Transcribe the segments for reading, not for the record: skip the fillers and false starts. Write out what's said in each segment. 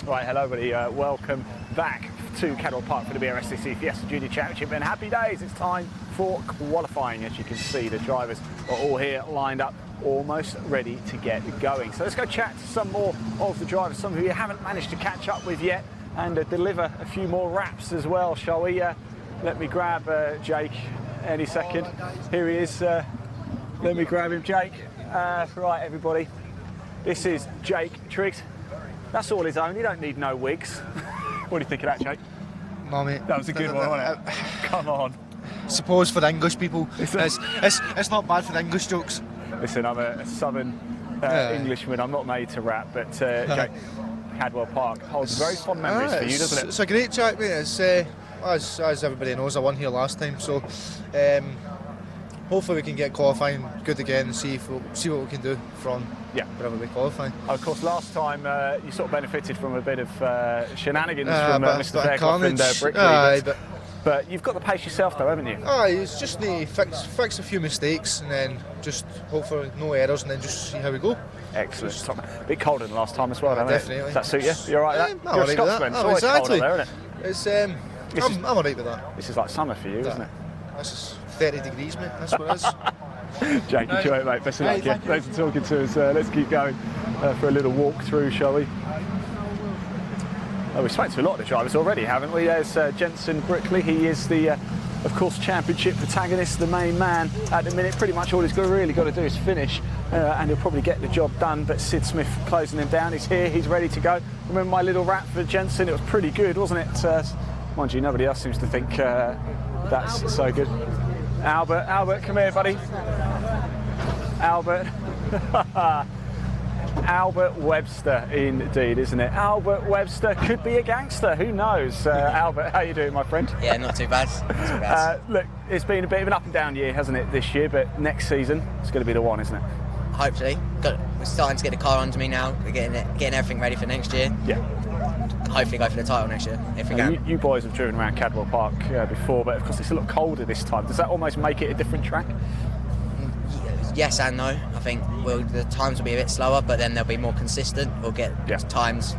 Right, hello everybody, welcome back to Cadwell Park for the BRSCC Fiesta Junior Championship, and happy days, it's time for qualifying. As you can see, the drivers are all here lined up, almost ready to get going. So let's go chat to some more of the drivers, some who you haven't managed to catch up with yet, and deliver a few more wraps as well, shall we? Let me grab Jake any second. Here he is, let me grab him, Jake. Right everybody, this is Jake Triggs. That's all his own, you don't need no wigs. What do you think of that, Jake? No, mate. That was a good one, wasn't it? Come on. Suppose for the English people, it's not bad for the English jokes. Listen, I'm a southern Englishman, I'm not made to rap, but Jake, Cadwell Park holds very fond memories for you, doesn't it? It's a great track, mate. It's, as everybody knows, I won here last time, so hopefully we can get qualifying good again and see what we can do from wherever we qualify. Of course, last time you sort of benefited from a bit of shenanigans from Mr. Fairclough and Brickley. But you've got the pace yourself though, haven't you? It's just need to fix a few mistakes and then just hope for no errors and then just see how we go. Excellent. A bit colder than last time as well, definitely. Does that suit you? You're all right with that? I'm You're a Scotsman, it's always exactly. cold out there, isn't it? I'm all right with that. This is like summer for you, isn't it? This is 30 degrees, mate. That's what it is. Jake, enjoy it, mate. Best of luck. Thanks for talking to us. Let's keep going for a little walk through, shall we? We've spoken to a lot of the drivers already, haven't we? There's Jensen Brickley. He is the, of course, championship protagonist, the main man at the minute. Pretty much all he's really got to do is finish, and he'll probably get the job done. But Sid Smith closing him down. He's here. He's ready to go. Remember my little rap for Jensen? It was pretty good, wasn't it? Mind you, nobody else seems to think that's so good. Albert, come here, buddy. Albert. Albert Webster, indeed, isn't it? Albert Webster could be a gangster. Who knows? Albert, how you doing, my friend? Yeah, not too bad. Not too bad. Look, it's been a bit of an up and down year, hasn't it, this year? But next season, it's going to be the one, isn't it? Hopefully. We're starting to get the car under me now. We're getting everything ready for next year. Yeah. Hopefully go for the title next year, if we can. You boys have driven around Cadwell Park before, but of course it's a lot colder this time. Does that almost make it a different track? Yes and no. I think the times will be a bit slower, but then they'll be more consistent. We'll get times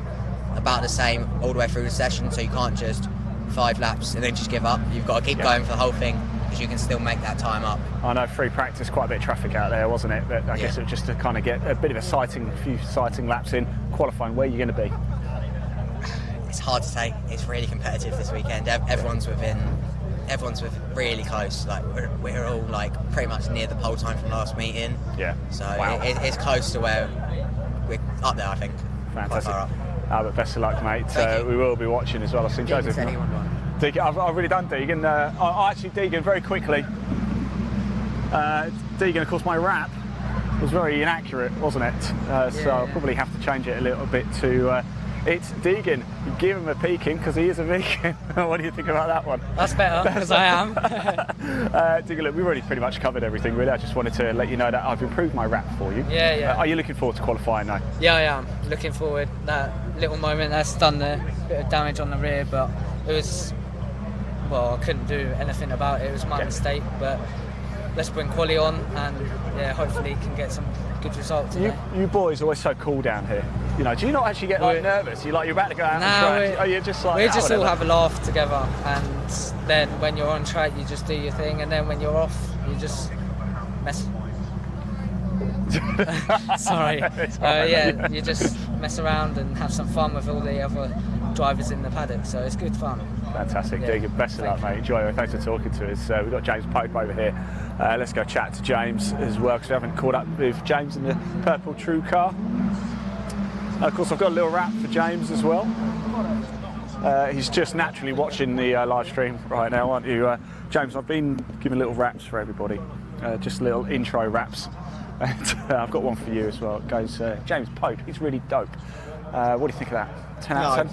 about the same all the way through the session, so you can't just 5 laps and then just give up. You've got to keep going for the whole thing, because you can still make that time up. I know free practice, quite a bit of traffic out there, wasn't it? But I guess it was just to kind of get a bit of a few sighting laps in, qualifying. Where are you going to be? It's hard to say. It's really competitive this weekend. Everyone's really close. Like we're all like pretty much near the pole time from last meeting. Yeah. So it's close to where we're up there, I think. Fantastic. Albert, best of luck, mate. We will be watching as well. I've seen Joseph. Deegan, I've really done Deegan. Actually, Deegan, very quickly. Deegan, of course, my rap was very inaccurate, wasn't it? So I'll probably have to change it a little bit to. It's Deegan. Give him a peeking because he is a vegan. What do you think about that one? That's better, because I am. Deegan, look, we've already pretty much covered everything, really. I just wanted to let you know that I've improved my rap for you. Yeah. Are you looking forward to qualifying now? Yeah, I am. Looking forward. That little moment that's done the bit of damage on the rear, but it was, I couldn't do anything about it. It was my mistake, but let's bring quali on and hopefully can get some good results. You boys are always so cool down here. You know, do you not actually get nervous? You're about to go out on track? Are you just like? We just all have a laugh together, and then when you're on track, you just do your thing, and then when you're off, you just mess. Sorry. You just mess around and have some fun with all the other drivers in the paddock. So it's good fun. Fantastic, Deegan. Best of luck, mate. Enjoy it. Thanks for talking to us. We've got James Pope over here. Let's go chat to James as well, because we haven't caught up with James in the purple True car. Of course, I've got a little rap for James as well. He's just naturally watching the live stream right now, aren't you? James, I've been giving little raps for everybody, just little intro raps. And I've got one for you as well. It goes, James Pope, he's really dope. What do you think of that? 10 out of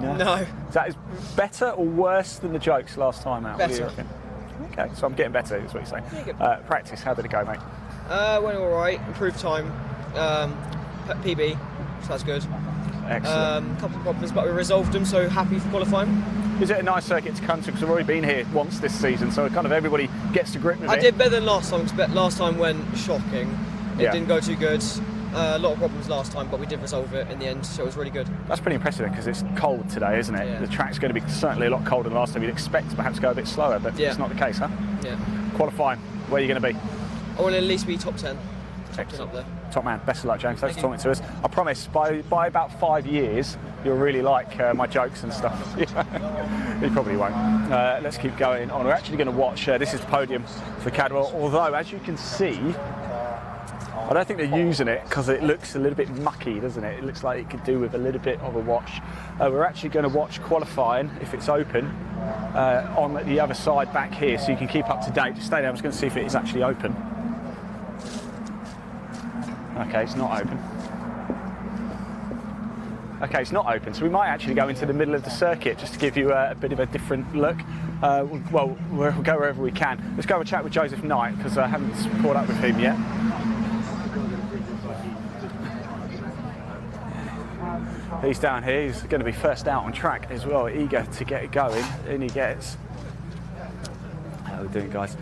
10? No. Is that better or worse than the jokes last time out? Better. Okay, so I'm getting better, is what you're saying. Practice, how did it go, mate? Went all right, improved time, PB, so that's good. Excellent. Couple of problems, but we resolved them, so happy for qualifying. Is it a nice circuit to come to? Because I've already been here once this season, so kind of everybody gets to grip with it. I did better than last time, because last time went shocking. It didn't go too good. a lot of problems last time, but we did resolve it in the end, so it was really good. That's pretty impressive because it's cold today, isn't it? Yeah. The track's going to be certainly a lot colder than last time. You'd expect to perhaps go a bit slower, but it's not the case, huh? Yeah. Qualifying, where are you going to be? I want to at least be top 10. Excellent. Up there. Top man, best of luck, James. Thanks for talking to us. I promise, by about 5 years, you'll really like my jokes and stuff. You probably won't. Let's keep going on. We're actually going to watch, this is the podium for Cadwell, although, as you can see, I don't think they're using it because it looks a little bit mucky, doesn't it? It looks like it could do with a little bit of a wash. We're actually going to watch qualifying, if it's open, on the other side back here, so you can keep up to date. Just stay there, I'm just going to see if it is actually open. Okay, it's not open. Okay, it's not open, so we might actually go into the middle of the circuit just to give you a bit of a different look. Well, we'll go wherever we can. Let's go have a chat with Joseph Knight, because I haven't caught up with him yet. He's down here, he's going to be first out on track as well, eager to get it going, and he gets... How are we doing, guys?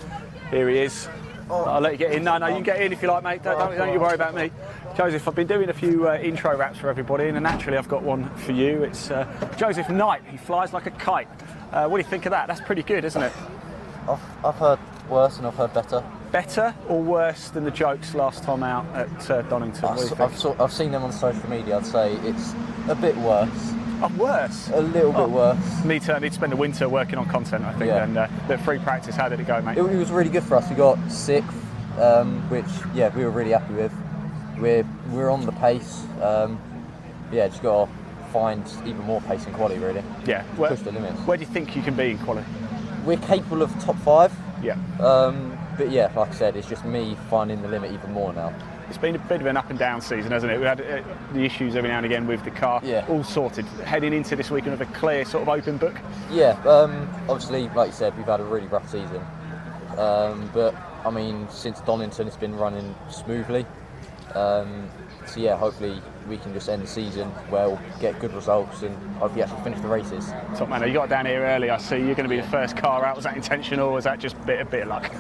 Here he is. I'll let you get in. No, you can get in if you like, mate. Don't you worry about me. Joseph, I've been doing a few intro raps for everybody, and naturally I've got one for you. It's Joseph Knight. He flies like a kite. What do you think of that? That's pretty good, isn't it? I've heard worse and I've heard better. Better or worse than the jokes last time out at Donington? I've seen them on social media. I'd say it's a bit worse. Oh, worse? A little bit worse. Me too. I need to spend the winter working on content, I think. Yeah. And the free practice, how did it go, mate? It was really good for us. We got 6th, which we were really happy with. We're on the pace. Just got to find even more pace in quali, really. Yeah. Push the limits. Where do you think you can be in quali? We're capable of top 5. Yeah. But yeah, like I said, it's just me finding the limit even more now. It's been a bit of an up and down season, hasn't it? We had the issues every now and again with the car. Yeah. All sorted. Heading into this weekend with a clear sort of open book. Yeah. Obviously, like you said, we've had a really rough season. But I mean, since Donington, it's been running smoothly. So yeah, hopefully we can just end the season well, get good results, and hopefully actually finish the races. Top man, you got down here early. I see you're going to be the first car out. Was that intentional, or was that just a bit of luck?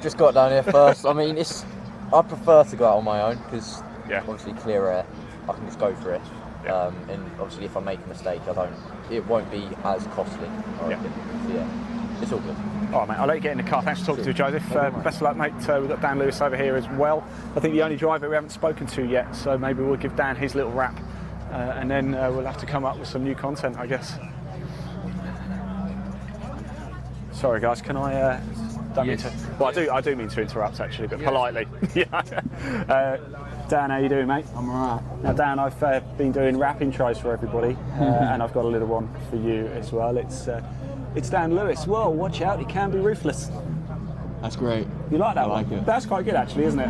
just got down here first. I mean, I prefer to go out on my own because obviously clear air, I can just go for it. Yeah. And obviously, if I make a mistake, it won't be as costly. I reckon. So yeah, it's all good. All right, mate, I'll let you get in the car. Thanks for talking to Joseph. Best of luck, mate. We've got Dan Lewis over here as well. I think the only driver we haven't spoken to yet, so maybe we'll give Dan his little rap, and then we'll have to come up with some new content, I guess. Sorry, guys, can I... I do mean to interrupt, actually, but politely. Dan, how you doing, mate? I'm alright. Now, Dan, I've been doing rap intros for everybody, and I've got a little one for you as well. It's Dan Lewis. Whoa, watch out, he can be ruthless. That's great. You like that I one? like it. That's quite good, actually, isn't it?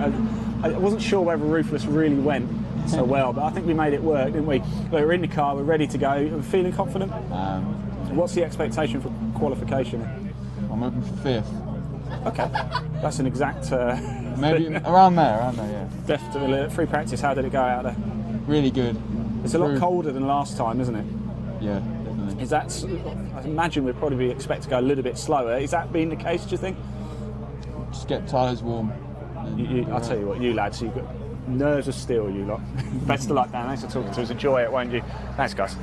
I wasn't sure whether ruthless really went so well, but I think we made it work, didn't we? We were in the car, we're ready to go. Are we feeling confident? What's the expectation for qualification? I'm hoping for 5th. Okay, that's an exact... Maybe around there, yeah. Definitely. Free practice, how did it go out there? Really good. It's a lot colder than last time, isn't it? Yeah, definitely. Is that... I imagine we'd probably expect to go a little bit slower. Is that been the case, do you think? Just get tyres warm. I'll tell you what, you lads, you've got nerves of steel, you lot. Best of luck, Dan. Thanks for talking to us. Enjoy it, won't you? Thanks, guys.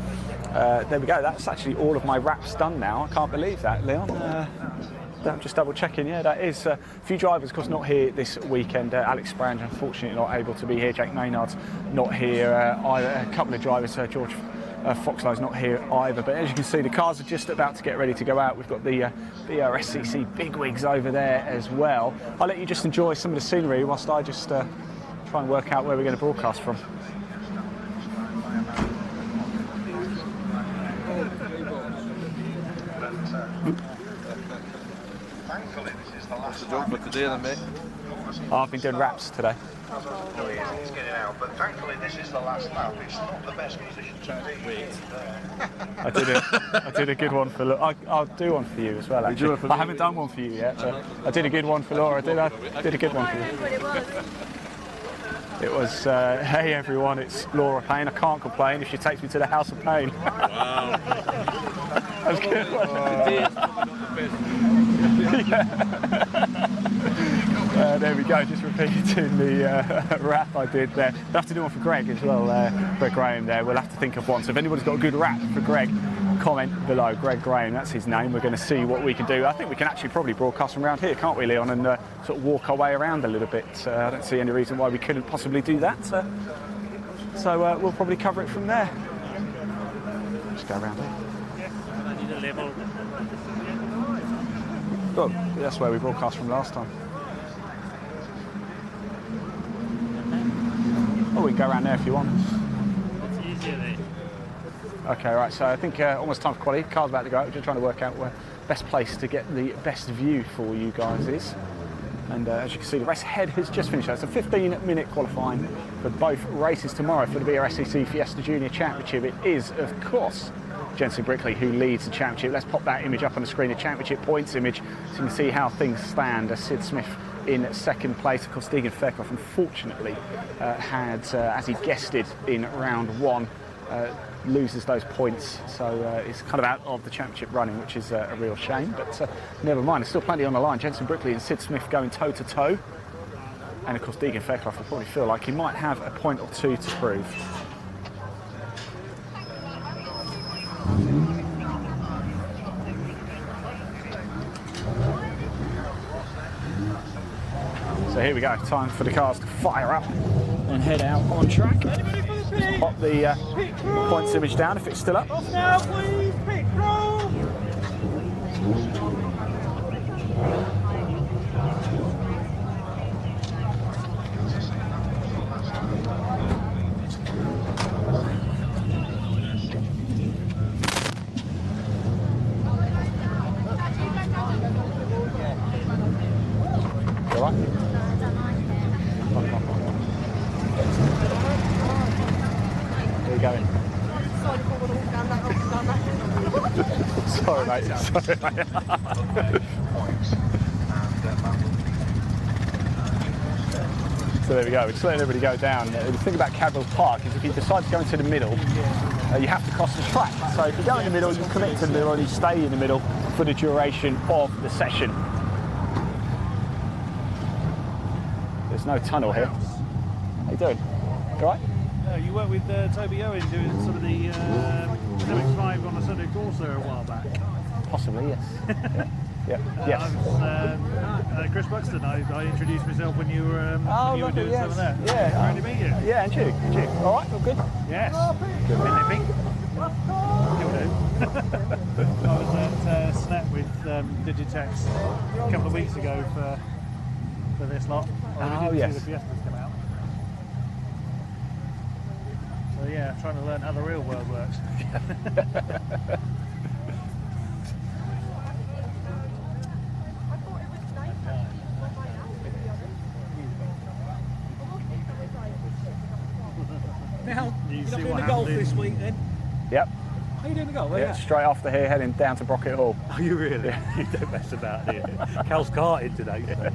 There we go. That's actually all of my raps done now. I can't believe that, Leon. I'm just double checking. Yeah, that is a few drivers, of course, not here this weekend. Alex Sprang, unfortunately, not able to be here. Jake Maynard's not here either. A couple of drivers, George Foxlow's not here either. But as you can see, the cars are just about to get ready to go out. We've got the BRSCC bigwigs over there as well. I'll let you just enjoy some of the scenery whilst I just try and work out where we're going to broadcast from. What's the job for today then, mate? I've been doing raps today. He's getting out, but thankfully this is the last lap. It's not the best position to be. I did a good one for. I'll do one for you as well. Actually, I haven't done one for you yet. But I did a good one for Laura. I did a good one for you. It was, hey everyone, it's Laura Payne. I can't complain if she takes me to the House of Pain. Wow. That was good. There we go, just repeating the rap I did there. We'll have to do one for Greg as well, Greg Graham there. We'll have to think of one. So if anybody's got a good rap for Greg, comment below. Greg Graham, that's his name. We're going to see what we can do. I think we can actually probably broadcast from around here, can't we, Leon, and sort of walk our way around a little bit. I don't see any reason why we couldn't possibly do that. So we'll probably cover it from there. Just go around here. Well, that's where we broadcast from last time. Oh, we can go around there if you want. It's easier there. Okay, right, so I think almost time for quality. Car's about to go out. We're just trying to work out where the best place to get the best view for you guys is. And as you can see, the race ahead has just finished. It's a 15-minute qualifying for both races tomorrow for the BRSCC Fiesta Junior Championship. It is, of course, Jensen Brickley who leads the championship. Let's pop that image up on the screen, the championship points image, so you can see how things stand. Sid Smith in second place. Of course, Deegan Faircroft, unfortunately, had, as he guessed it in round one, loses those points, so he's kind of out of the championship running, which is a real shame, but never mind. There's still plenty on the line. Jensen Brickley and Sid Smith going toe-to-toe, and of course Deegan Faircroft will probably feel like he might have a point or two to prove. So here we go, time for the cars to fire up and head out on track. Just pop the points image down if it's still up. Off now, please, pit roll. All right. Where are you going? Sorry, mate. Sorry, mate. So there we go. We're just letting everybody go down. The thing about Cadwell Park is if you decide to go into the middle, you have to cross the track. So if you go in the middle, you commit to the middle and you stay in the middle for the duration of the session. There's no tunnel here. How you doing? All right? You worked with Toby Owen doing sort of the MX-5 on the Sunday Corsair a while back. Possibly, yes. Yes. I was Chris Buxton. I introduced myself when you were, you were doing some of that. Yeah. Great to meet you. Yeah, and you. All right, all good? Yes. Good living. I was at Snap with Digitex a couple of weeks ago for this lot. Oh, yes. The Fiestas come out. So yeah, trying to learn how the real world works. Now, you're not doing the golf this week then? Yep. How are you doing the golf? Yeah, straight after here, heading down to Brocket Hall. Are you really? Yeah. You don't mess about here. Cal's karting today. So.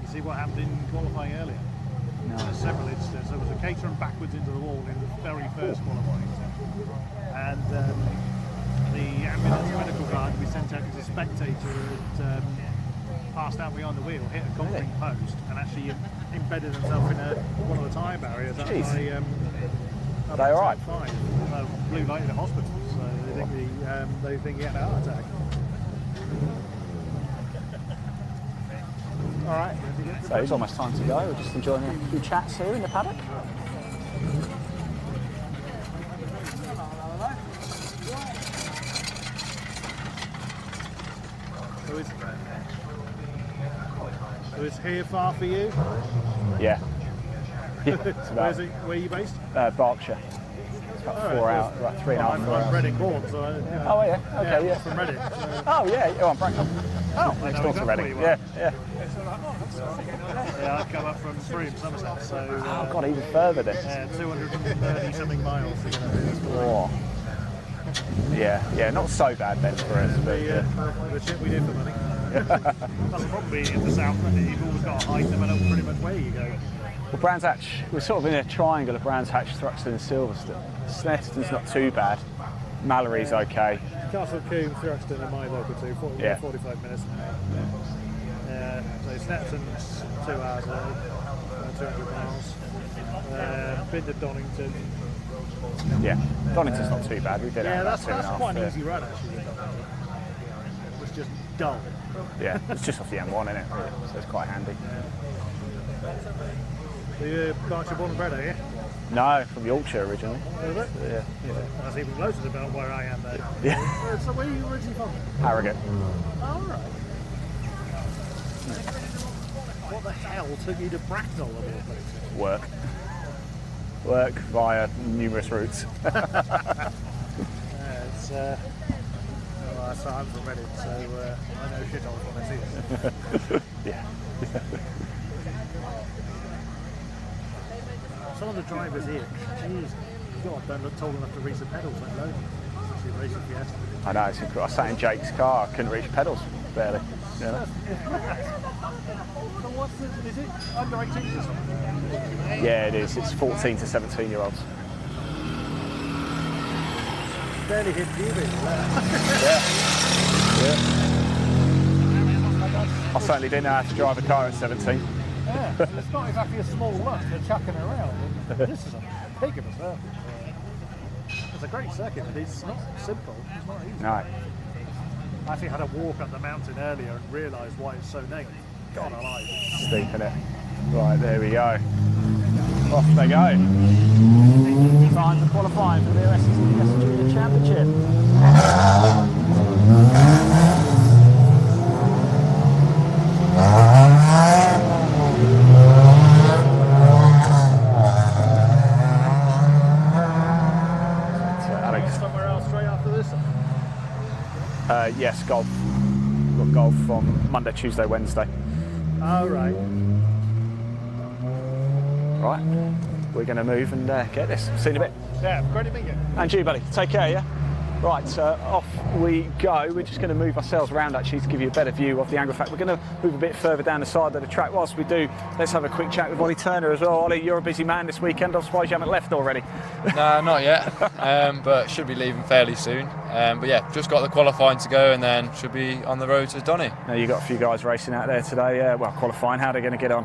You see what happened in qualifying earlier? No. Several incidents. There was a Caterham backwards into the wall in the very first qualifying. And the ambulance medical guard we sent out as a spectator had passed out behind the wheel, hit a concrete post, and actually embedded himself in one of the tyre barriers. Up by, they all right? Blue light in the hospital, so they think he had a heart attack. All right. So it's almost time to go. We're just enjoying a few chats here in the paddock. So is here far for you? Yeah. It's about, Where are you based? Berkshire. It's about 4 hours, about 3.5 I'm hours. Reading born, so Oh yeah, okay, yeah. From Reading. So. Oh yeah, I'm Bracknell. Oh, next door to Reading. Yeah. Yeah, I come up from Froome, Somerset, so... Oh god, even further then. Yeah, 230 something miles to get up here. Oh. Yeah, not so bad then for us. But, the shit we do for money. That's the problem being in the south, you've always got to hike no matter pretty much where you go. Well, Brands Hatch, we're sort of in a triangle of Brands Hatch, Thruxton and Silverstone. Snetterton's not too bad. Mallory's okay. Castle Coombe, Thruxton are my local two, 45 minutes. So Snetton's 2 hours early, 200 miles. Been to Donington. Yeah, Donington's not too bad. We did Yeah, about that's quite an 2.5. easy run actually. With Donington. It was just dull. Yeah, it's just off the M1, isn't it? Really? So it's quite handy. So you're Berkshire born and bred, are you? No, from Yorkshire originally. Is it? Yeah. That's even closer to about where I am though. Yeah. So where are you originally from? Harrogate. All right. What the hell took you to Bracknell of all places? Work via numerous routes. It's, well, so I'm from Reading, so I know shit holes when I see it. Yeah. Some of the drivers here, geez, God, don't look tall enough to reach the pedals, let alone actually racing Fiesta. I know, it's incredible. I sat in Jake's car, I couldn't reach pedals, barely. You know? So what's the, is it under 18s or something? Yeah, it is. It's 14 to 17 year olds. Barely hit puberty. I certainly didn't know how to drive a car at 17. Yeah, it's not exactly a small rush for chucking around. This is a pig of a circuit. It's a great circuit, but it's not simple. It's not easy. No. I actually had a walk up the mountain earlier and realised why it's so named. God alive. Steep, innit? Right, there we go. Off they go. Time for qualifying for the SSC Junior Championship. Somewhere else straight after this? Yes, golf. Got golf from Monday, Tuesday, Wednesday. Oh, right. Right, we're going to move and get this. See you in a bit. Yeah, great to meet you. And you, buddy. Take care, yeah? Right, off we go. We're just going to move ourselves around actually to give you a better view of the angle. In fact, we're going to move a bit further down the side of the track. Whilst we do, let's have a quick chat with Ollie Turner as well. Ollie, you're a busy man this weekend. I'm surprised you haven't left already. No, not yet, but should be leaving fairly soon. But yeah, just got the qualifying to go and then should be on the road to Donny. Now, you've got a few guys racing out there today. Well, qualifying. How are they going to get on?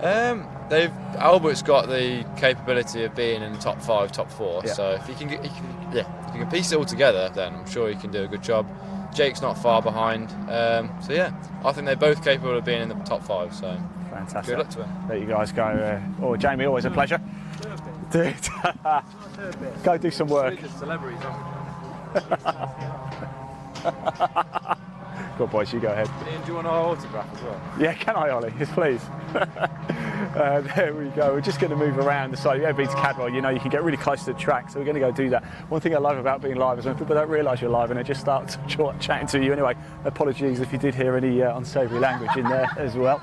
Albert's got the capability of being in the top 5, top 4. Yeah. So if you can piece it all together, then I'm sure you can do a good job. Jake's not far behind. So yeah, I think they're both capable of being in the top 5. So fantastic. Good luck to them. There you guys go. Jamie, always a pleasure. Dude, go do some work. Celebrities, Good boys, you go ahead. Ian, do you want our autograph as well? Yeah, can I, Ollie? Yes, please. There we go. We're just going to move around the side. You've been to Cadwell, you know you can get really close to the track, so we're going to go do that. One thing I love about being live is when people don't realise you're live and they just start chatting to you. Anyway, apologies if you did hear any unsavoury language in there as well.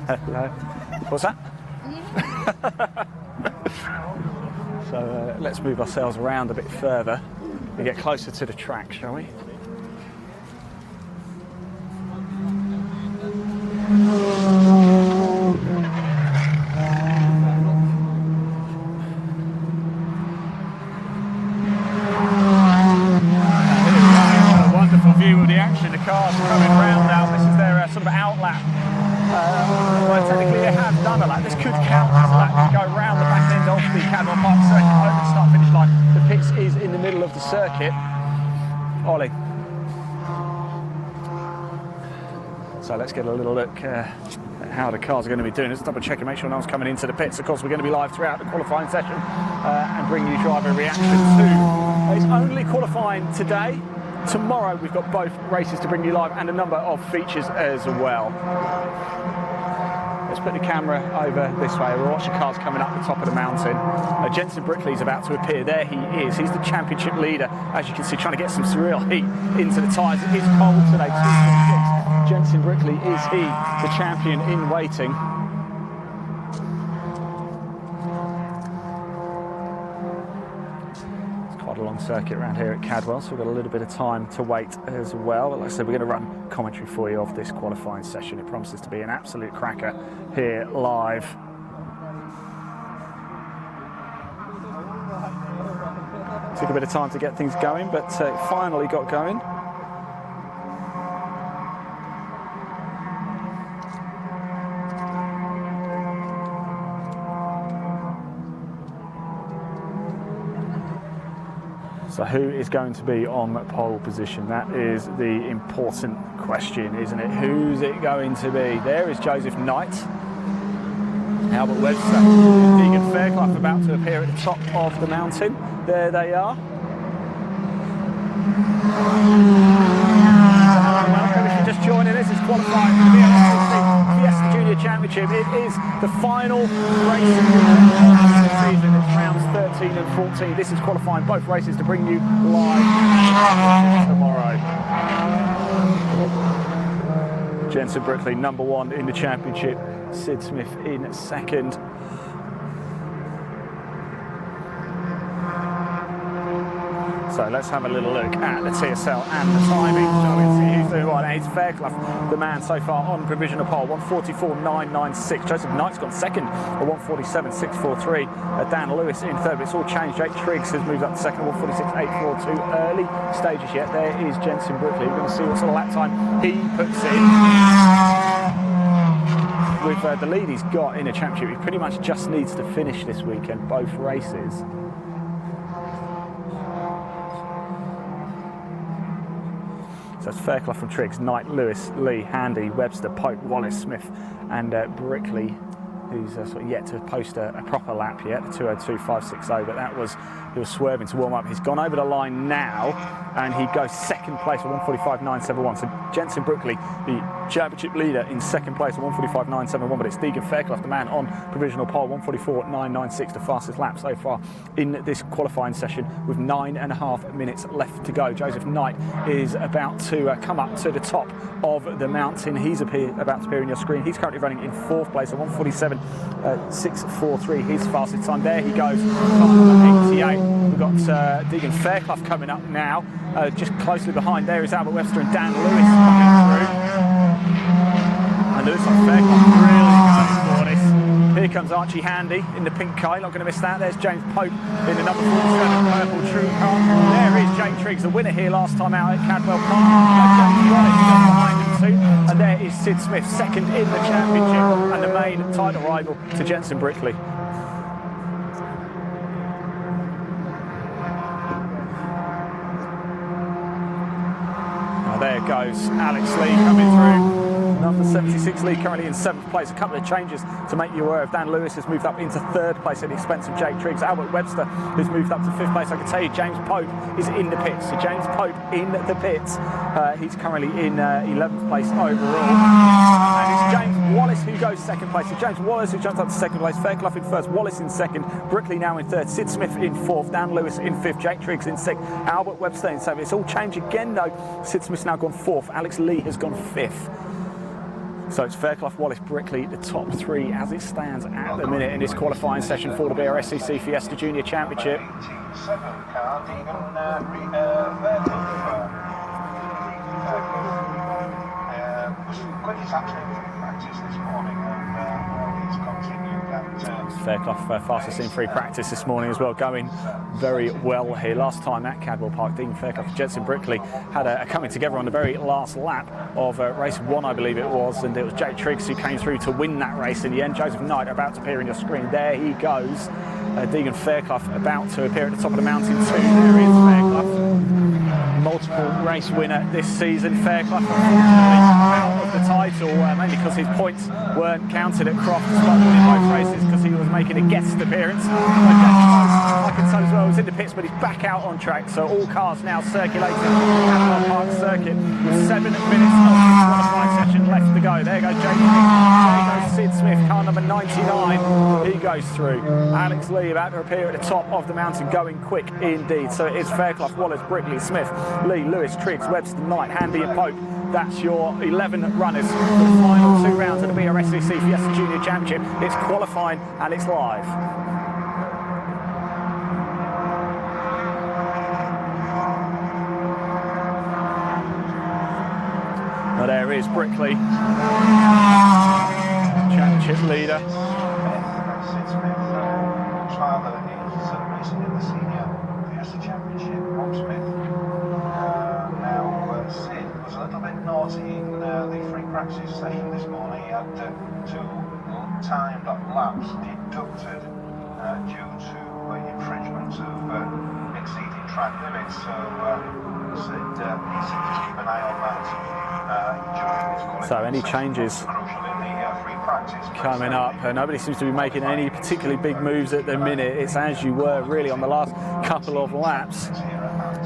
Hello. What's that? So let's move ourselves around a bit further and get closer to the track, shall we? Wonderful view of the action. The cars coming round now. This is their sort of outlap. Well, technically they have done a lap. This could count as a lap to go round the back end of the Cadwell Park circuit over the start-finish line. The pits is in the middle of the circuit. Ollie. So let's get a little look at how the cars are going to be doing. Let's double check and make sure no one's coming into the pits. Of course, we're going to be live throughout the qualifying session and bring you driver reaction too. It's only qualifying today. Tomorrow we've got both races to bring you live and a number of features as well. Let's put the camera over this way. We're watching cars coming up the top of the mountain. Jensen Brickley's about to appear. There he is. He's the championship leader. As you can see, trying to get some surreal heat into the tyres. It is cold today, 2.6. Jensen Brickley, is he the champion in waiting? A long circuit around here at Cadwell, so we've got a little bit of time to wait as well. But like I said, we're going to run commentary for you of this qualifying session. It promises to be an absolute cracker here live. Took a bit of time to get things going, but finally got going. So who is going to be on pole position? That is the important question, isn't it? Who's it going to be? There is Joseph Knight. Albert Webster, Deegan Fairclough about to appear at the top of the mountain. There they are. Welcome if you're just joining us. It's qualifying for the BRSCC Fiesta Junior Championship. It is the final race of the season. It's rounds 13 and 14. This is qualifying both races to bring you live tomorrow. Jensen Brickley, #1 in the championship. Sid Smith in second. So let's have a little look at the TSL and the timing, shall we, see who's doing what. It's Fairclough, the man so far on provisional pole, 1:44.996. Joseph Knight's got second at 1:47.643. Dan Lewis in third, but it's all changed. Jake Triggs has moved up to second, 1:46.842. Early stages yet. There is Jensen Brickley. We're going to see what sort of lap time he puts in. With the lead he's got in the championship, he pretty much just needs to finish this weekend, both races. So it's Fairclough from Triggs, Knight, Lewis, Lee, Handy, Webster, Pope, Wallace, Smith and Brickley, who's sort of yet to post a proper lap yet, the 2:02.560, but that was, he was swerving to warm up. He's gone over the line now and he goes second place at 1:45.971. So Jensen Brickley, the championship leader, in second place at 1:45.971, but it's Deegan Fairclough, the man on provisional pole, 1:44.996, the fastest lap so far in this qualifying session with 9.5 minutes left to go. Joseph Knight is about to come up to the top of the mountain. He's about to appear on your screen. He's currently running in fourth place at 1:47.643, his fastest time. There he goes, car number 88. We've got Deegan Fairclough coming up now, just closely behind. There is Albert Webster and Dan Lewis coming through. And it looks like Fairclough really going for this. Here comes Archie Handy in the pink kite, not going to miss that. There's James Pope in the number 47 purple true car. There is Jake Triggs, the winner here last time out at Cadwell Park. James Wallace just behind him too. And there is Sid Smith, second in the championship and the main title rival to Jensen Brickley. There goes Alex Lee coming through. Number 76 Lee currently in 7th place. A couple of changes to make you aware of. Dan Lewis has moved up into 3rd place at the expense of Jake Triggs. Albert Webster has moved up to 5th place. I can tell you James Pope is in the pits. So James Pope in the pits. He's currently in 11th place overall. And it's James Wallace who goes 2nd place. So James Wallace who jumps up to 2nd place. Fairclough in 1st. Wallace in 2nd. Brickley now in 3rd. Sid Smith in 4th. Dan Lewis in 5th. Jake Triggs in 6th. Albert Webster in 7th. It's all changed again though. Sid Smith's now gone 4th. Alex Lee has gone 5th. So it's Fairclough, Wallace, Brickley, the top 3 as it stands at the minute in this qualifying session for the BRSCC Fiesta Junior Championship. Fairclough fastest in free practice this morning as well, going very well here. Last time at Cadwell Park, Dean Fairclough and Jensen Brickley had a coming together on the very last lap of race 1, I believe it was, and it was Jake Triggs who came through to win that race in the end. Joseph Knight about to appear on your screen. There he goes. Deegan Fairclough about to appear at the top of the mountain too. There is Fairclough, multiple race winner this season. Fairclough unfortunately out of the title, mainly because his points weren't counted at Croft despite winning both races because he was making a guest appearance. I can tell as well, was in the pits, but he's back out on track. So all cars now circulating the Cadwell Park circuit with 7 minutes of this qualifying session left to go. There goes Jake. There goes Sid Smith, car number 99. He goes through. Alex Lee about to appear at the top of the mountain, going quick indeed. So it is Fairclough, Wallace, Brickley, Smith, Lee, Lewis, Triggs, Webster, Knight, Handy and Pope. That's your 11 runners for the final 2 rounds of the BRSCC Fiesta Junior Championship. It's qualifying and it's live. Now there is Brickley, championship leader. Father is racing in the senior Fiesta Championship. practice session this morning. He had 2 timed laps deducted due to infringement of exceeding track limits. So said he said just keep an eye on that during this qualifying. So any changes coming up? Nobody seems to be making any particularly big moves at the minute. It's as you were really on the last couple of laps.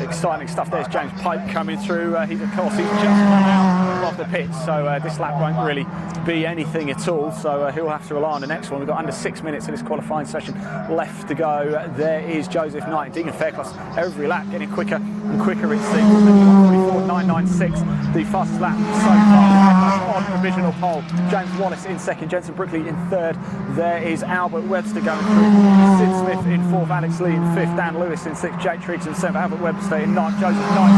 Exciting stuff. There's James Pope coming through. He's of course he's just come out of the pits, so this lap won't really be anything at all. So he'll have to rely on the next one. We've got under 6 minutes of this qualifying session left to go. There is Joseph Knight, Deegan Fairclough. Every lap getting quicker and quicker. It seems 1:44.996, the fastest lap so far on provisional pole. James Wallace in second, Jensen Brickley in third. There is Albert Webster going through. Sid Smith in fourth, Alex Lee in fifth, Dan Lewis in sixth, Jake Triggs in seventh, Albert Webster in ninth, Joseph Knight,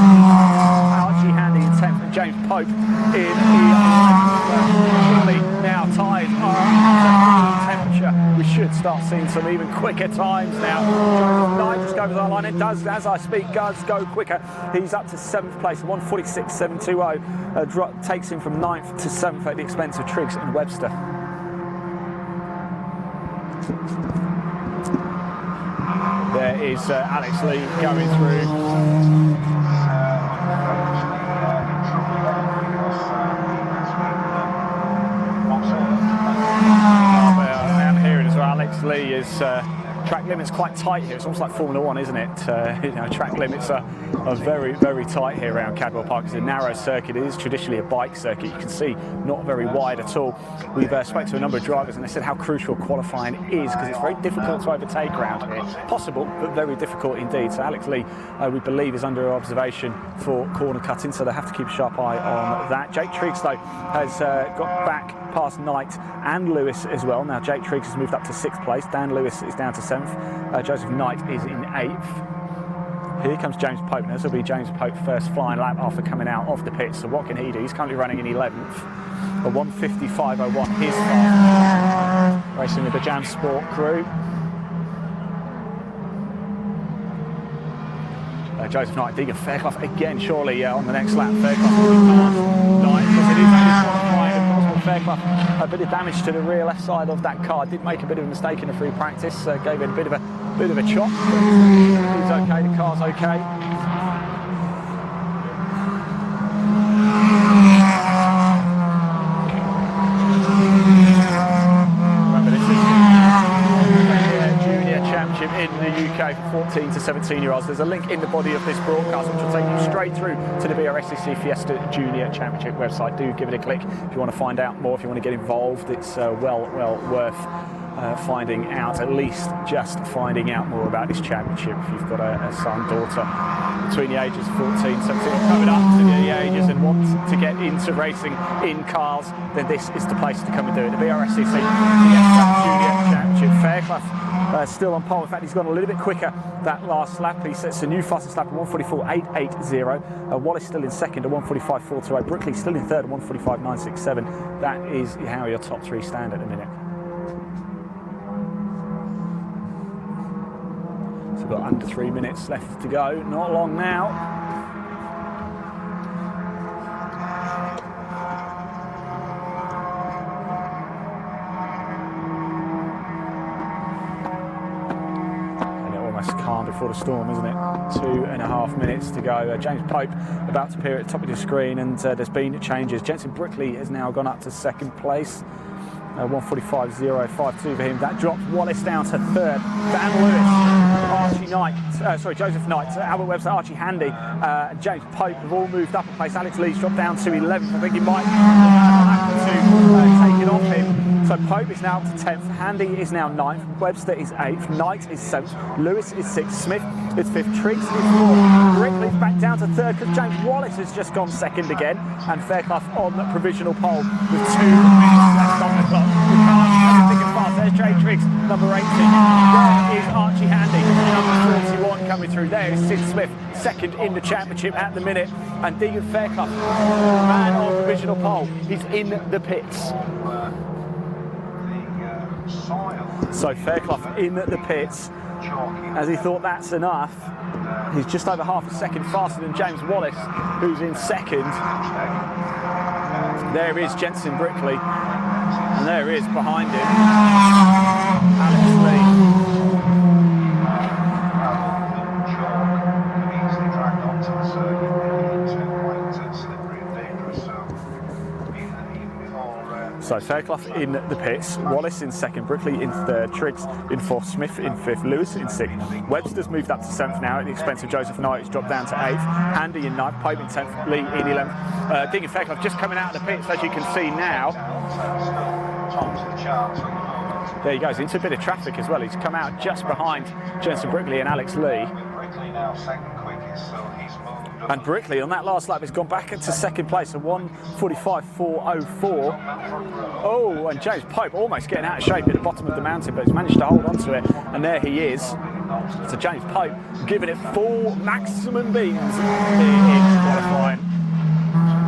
Archie Handy in 10th, and James Pope in 11th. Now tied temperature. We should start seeing some even quicker times now. Joseph Knight just goes our line and does, as I speak, does go quicker. He's up to 7th place, 1:46.720. Takes him from 9th to 7th at the expense of Triggs and Webster. There is Alex Lee going through. I'm hearing as well, Alex Lee is track limits quite tight here. It's almost like Formula One, isn't it? Track limits are very, very tight here around Cadwell Park. It's a narrow circuit. It is traditionally a bike circuit. You can see not very wide at all. We've spoken to a number of drivers and they said how crucial qualifying is because it's very difficult to overtake around here. Possible, but very difficult indeed. So Alex Lee, we believe, is under observation for corner cutting, so they have to keep a sharp eye on that. Jake Triggs, though, has got back past Knight and Lewis as well. Now Jake Triggs has moved up to 6th place. Dan Lewis is down to 7th. Joseph Knight is in 8th. Here comes James Pope. This will be James Pope's first flying lap after coming out of the pits. So what can he do? He's currently running in 11th. A 1:55.01 his fastest. Racing with the Jam Sport crew. Joseph Knight, Deegan Fairclough again, surely on the next lap. Fairclough will be past Knight because it is only qualifying. Fairclough, a bit of damage to the rear left side of that car. Did make a bit of a mistake in the free practice. Gave it a bit of a chop. He's okay. The car's okay. Remember, this is the Junior Championship in the UK for 14 to 17-year-olds. There's a link in the body of this broadcast which will take you straight through to the BRSCC Fiesta Junior Championship website. Do give it a click if you want to find out more, if you want to get involved. It's well worth finding out, at least just finding out more about this championship. If you've got a son, daughter between the ages of 14, 17, coming up to the ages and want to get into racing in cars, then this is the place to come and do it. The BRSCC Junior Championship. Fairclough still on pole. In fact, he's gone a little bit quicker that last lap. He sets a new fastest lap at 1:44.880. Wallace still in second at 1:45.428. Brickley still in third at 1:45.967. That is how your top three stand at the minute. So we've got under 3 minutes left to go. Not long now. Calm before the storm, isn't it? 2.5 minutes to go. James Pope about to appear at the top of the screen, and there's been changes. Jensen Brickley has now gone up to 2nd place. 1:45.052 for him. That drops Wallace down to 3rd. Dan Lewis, Joseph Knight, Albert Webster, Archie Handy, James Pope have all moved up a place. Alex Lee's dropped down to 11th. I think he might have to take it off him. So Pope is now up to 10th, Handy is now 9th, Webster is 8th, Knight is 7th, Lewis is 6th, Smith is 5th, Triggs is 4th, Brickley's back down to 3rd because James Wallace has just gone 2nd again, and Fairclough on the provisional pole with 2 minutes left on the clock. There's Jay Triggs, number 18. There is Archie Handy, number 41 coming through. There is Sid Smith, 2nd in the championship at the minute, and Deegan Fairclough, man on provisional pole. He's in the pits. So Fairclough in the pits, as he thought that's enough. He's just over half a second faster than James Wallace, who's in 2nd. There is Jensen Brickley, and there is behind him Alex Lee. Easily dragged onto the circuit, into quite slippery and dangerous. So even before. So Fairclough in the pits, Wallace in second, Brickley in third, Triggs in fourth, Smith in fifth, Lewis in sixth. Webster's moved up to seventh now at the expense of Joseph Knight, who's dropped down to eighth. Handy in ninth, Pope in 10th, Lee in 11th. Deegan Fairclough just coming out of the pits, as you can see now. There he goes, into a bit of traffic as well. He's come out just behind Jensen Brickley and Alex Lee. Brickley now second quickest, so he's moved. And Brickley on that last lap has gone back into second place at 1:45.404. Oh, and James Pope almost getting out of shape at the bottom of the mountain, but he's managed to hold on to it, and there he is. So James Pope giving it full maximum beams in qualifying.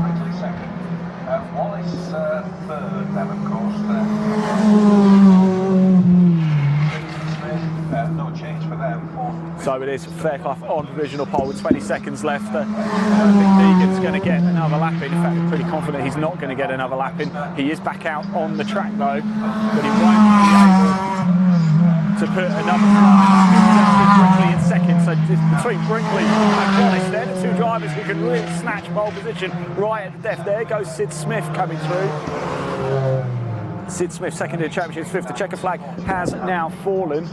Brickley second. Wallace third, then of course. No change for them. So it is Fairclough on provisional pole with 20 seconds left. I think Deegan's going to get another lap in. In fact, I'm pretty confident he's not going to get another lap in. He is back out on the track though, but he won't be able to put another Brickley in second. So between Brickley and Wallace, they're the two drivers who can really snatch pole position right at the death. There goes Sid Smith coming through. Sid Smith, second in the championship, fifth. The checker flag has now fallen.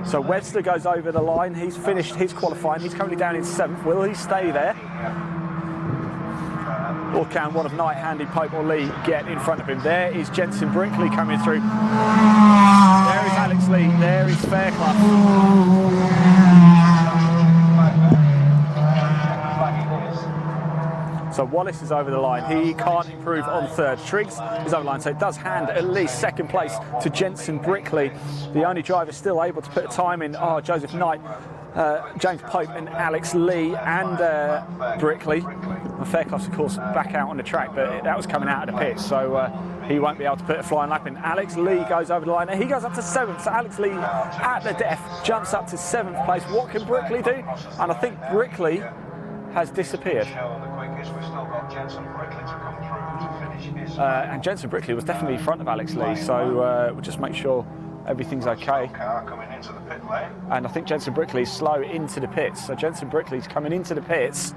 So Webster goes over the line. He's finished his qualifying. He's currently down in seventh. Will he stay there? Or can one of Knight, Handy, Pope or Lee get in front of him? There is Jensen Brickley coming through. There is Alex Lee. There is Fairclough. So Wallace is over the line. He can't improve on third. Triggs is over the line, so it does hand at least second place to Jensen Brickley. The only driver still able to put a time in are Joseph Knight, James Pope and Alex Lee and Brickley. And Fairclough's of course back out on the track, but that was coming out of the pits, so he won't be able to put a flying lap in. Alex Lee goes over the line, and he goes up to seventh. So Alex Lee at the death jumps up to seventh place. What can Brickley do? And I think Brickley has disappeared. And Jensen Brickley was definitely in front of Alex Lee, so we'll just make sure everything's okay. And I think Jensen Brickley's slow into the pits, so Jensen Brickley's coming into the pits.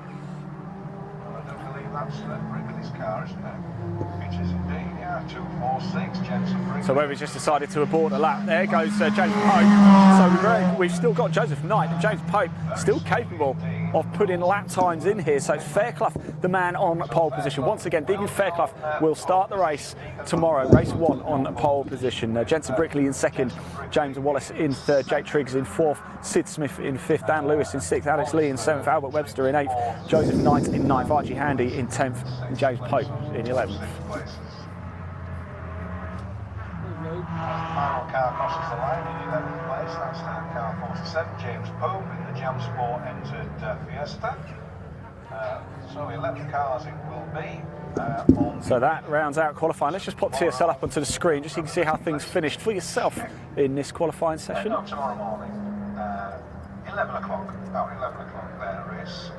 I don't believe that's Brickley's car, isn't it? It is indeed, yeah, 246, Jensen Brickley. So where he's just decided to abort a lap. There goes James Pope. So we've still got Joseph Knight and James Pope still capable of putting lap times in here. So it's Fairclough, the man on pole position. Once again, Deegan Fairclough will start the race tomorrow. Race 1 on pole position. Jensen Brickley in second, James Wallace in third, Jake Triggs in fourth, Sid Smith in fifth, Dan Lewis in sixth, Alex Lee in seventh, Albert Webster in eighth, Joseph Knight in ninth, Archie Handy in 10th, and James Pope in 11th. Final car crosses the line in 11th place. That's car 47, James Pope in the Jam Sport entered Fiesta. So 11 cars it will be. So that rounds out qualifying. Let's just pop TSL up onto the screen just so you can see how things finished for yourself in this qualifying session. Tomorrow morning, 11 o'clock, about 11 o'clock there is.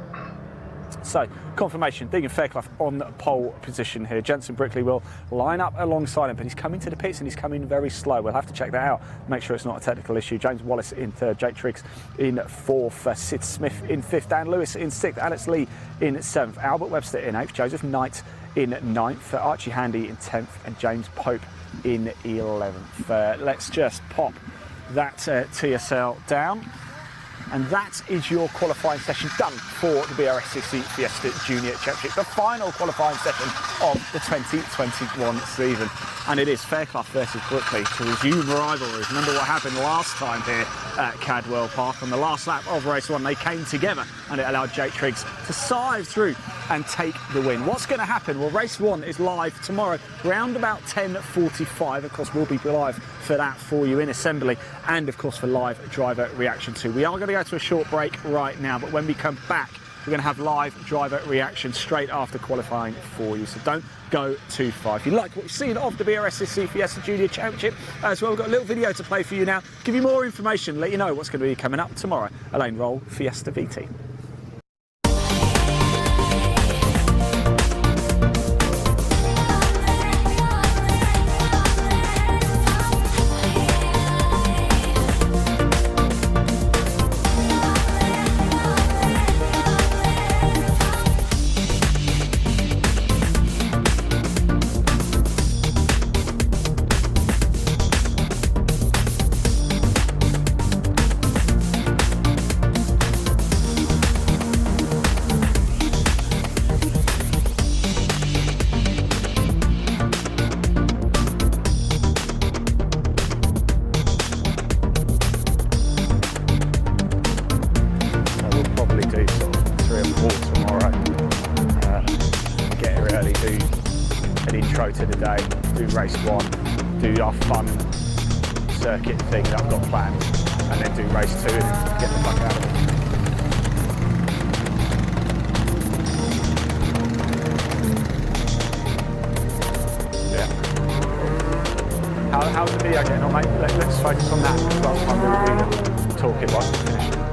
So, confirmation, Deegan Fairclough on pole position here. Jensen Brickley will line up alongside him, but he's coming to the pits and he's coming very slow. We'll have to check that out, make sure it's not a technical issue. James Wallace in third, Jake Triggs in fourth, Sid Smith in fifth, Dan Lewis in sixth, Alex Lee in seventh, Albert Webster in eighth, Joseph Knight in ninth, Archie Handy in 10th, and James Pope in 11th. Let's just pop that TSL down. And that is your qualifying session done for the BRSCC Fiesta Junior Championship, the final qualifying session of the 2021 season. And it is Fairclough versus Brickley to resume rivalry. Remember what happened last time here at Cadwell Park. On the last lap of race 1, they came together and it allowed Jake Triggs to sive through and take the win. What's going to happen? Well, race 1 is live tomorrow, round about 10:45. Of course, we'll be live for that for you in assembly, and of course for live driver reaction too. We are going to go to a short break right now, but when we come back, we're going to have live driver reaction straight after qualifying for you, so don't go too far. If you like what you've seen of the BRSCC Fiesta Junior Championship as well, we've got a little video to play for you now, give you more information, let you know what's going to be coming up tomorrow. Elaine Roll, Fiesta VT. through race 1, do our fun circuit thing that I've got planned, and then do race 2 and get the fuck out of it. Yeah. How's the video getting on, mate? Let's focus on that, because last time we were talking whilst we finished.